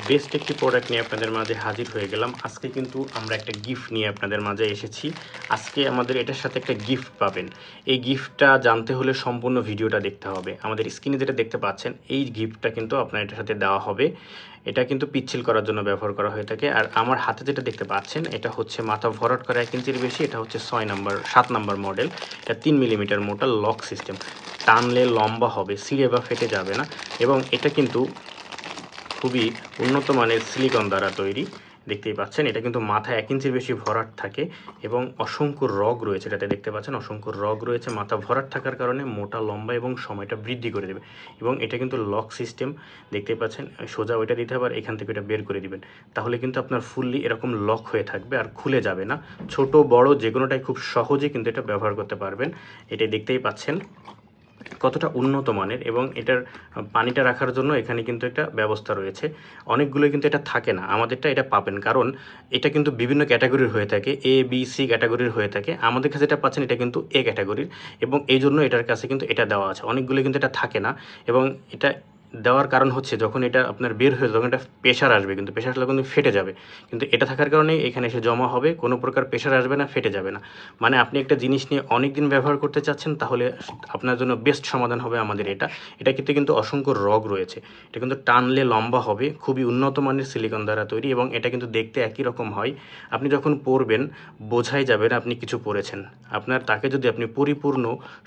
Best একটি product নিয়ে আপনাদের মাঝে হাজির হয়ে গেলাম। আজকে কিন্তু আমরা একটা গিফট নিয়ে আপনাদের মাঝে এসেছি। আজকে আমাদের এটার সাথে একটা গিফট পাবেন। এই গিফটটা জানতে হলে সম্পূর্ণ ভিডিওটা দেখতে হবে। আমাদের স্ক্রিনে যেটা দেখতে পাচ্ছেন এই গিফটটা কিন্তু আপনার এটার সাথে দেওয়া হবে। এটা কিন্তু পিচ্ছিল করার জন্য ব্যবহার করা হয়ে থাকে। আর আমার হাতে যেটা দেখতে পাচ্ছেন এটা হচ্ছে মাথা ভরাট করা 1 ইঞ্চির বেশি। এটা হচ্ছে 7 নাম্বার মডেল। এটা 3 মিলিমিটার মোটা লক সিস্টেম। টানলে লম্বা হবে, ছিঁড়ে বা ফেটে যাবে না। এবং এটা কিন্তু খুবই উন্নত মানের সিলিকন দ্বারা তৈরি। দেখতেই পাচ্ছেন এটা কিন্তু মাথায় 1 ইঞ্চির বেশি ভরাট থাকে এবং অসংখ্য রগ রয়েছে। এটাতে দেখতে পাচ্ছেন অসংখ্য রগ রয়েছে। মাথা ভরাট থাকার কারণে মোটা, লম্বা এবং সময়টা বৃদ্ধি করে দেবে। এবং এটা কিন্তু লক সিস্টেম, দেখতেই পাচ্ছেন সোজা ওইটা দিতে হবে আর এখান থেকে এটা বের করে দিবেন। তাহলে কিন্তু আপনার ফুললি এরকম লক হয়ে থাকবে আর খুলে যাবে না। ছোট বড় যে কোনোটাই খুব সহজে কিন্তু এটা ব্যবহার করতে পারবেন। এটা দেখতেই পাচ্ছেন কতটা উন্নত মানের। এবং এটার পানিটা রাখার জন্য এখানে কিন্তু একটা ব্যবস্থা রয়েছে। অনেকগুলোই কিন্তু এটা থাকে না, আমাদেরটা এটা পাবেন। কারণ এটা কিন্তু বিভিন্ন ক্যাটাগরির হয়ে থাকে, এ বি সি ক্যাটাগরির হয়ে থাকে। আমাদের কাছে যেটা পাচ্ছেন এটা কিন্তু এ ক্যাটাগরির, এবং এই জন্য এটার কাছে কিন্তু এটা দেওয়া আছে। অনেকগুলো কিন্তু এটা থাকে না। এবং এটা দেওয়ার কারণ হচ্ছে যখন এটা আপনার বের হয়ে যখন এটা প্রেশার আসবে, কিন্তু প্রেশার আসলে কিন্তু ফেটে যাবে। কিন্তু এটা থাকার কারণে এখানে এসে জমা হবে, কোনো প্রকার প্রেশার আসবে না, ফেটে যাবে না। মানে আপনি একটা জিনিস নিয়ে অনেক দিন ব্যবহার করতে চাচ্ছেন, তাহলে আপনার জন্য বেস্ট সমাধান হবে আমাদের এটা। এটা কিন্তু অসংখ্য রগ রয়েছে। এটা কিন্তু টানলে লম্বা হবে, খুবই উন্নত মানের সিলিকন দ্বারা তৈরি। এবং এটা কিন্তু দেখতে একই রকম হয়। আপনি যখন পরবেন বোঝাই যাবে না আপনি কিছু পরেছেন। আপনার তাকে যদি আপনি পরিপূর্ণ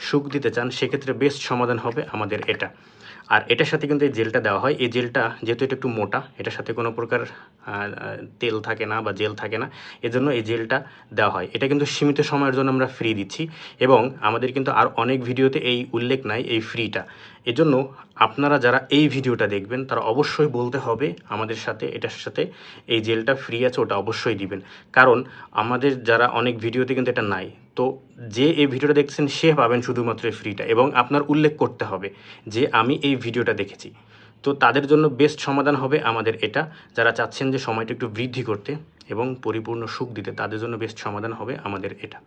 সুখ দিতে চান, সেক্ষেত্রে বেস্ট সমাধান হবে আমাদের এটা। আর এটার সাথে কিন্তু এই জেলটা দেওয়া হয়। এই জেলটা যেহেতু এটা একটু মোটা, এটার সাথে কোনো প্রকার তেল থাকে না বা জেল থাকে না, এজন্য এই জেলটা দেওয়া হয়। এটা কিন্তু সীমিত সময়ের জন্য আমরা ফ্রি দিচ্ছি। এবং আমাদের কিন্তু আর অনেক ভিডিওতে এই উল্লেখ নাই এই ফ্রিটা। এজন্য আপনারা যারা এই ভিডিওটা দেখবেন তারা অবশ্যই বলতে হবে আমাদের সাথে এটার সাথে এই জেলটা ফ্রি আছে, ওটা অবশ্যই দিবেন। কারণ আমাদের যারা অনেক ভিডিওতে কিন্তু এটা নাই। তো যে এই ভিডিওটা দেখছেন সে পাবেন শুধুমাত্র এই ফ্রিটা, এবং আপনার উল্লেখ করতে হবে যে আমি এই ভিডিওটা দেখেছি। তো তাদের জন্য বেস্ট সমাধান হবে আমাদের এটা। যারা চাচ্ছেন যে সময়টা একটু বৃদ্ধি করতে এবং পরিপূর্ণ সুখ দিতে, তাদের জন্য বেস্ট সমাধান হবে আমাদের এটা।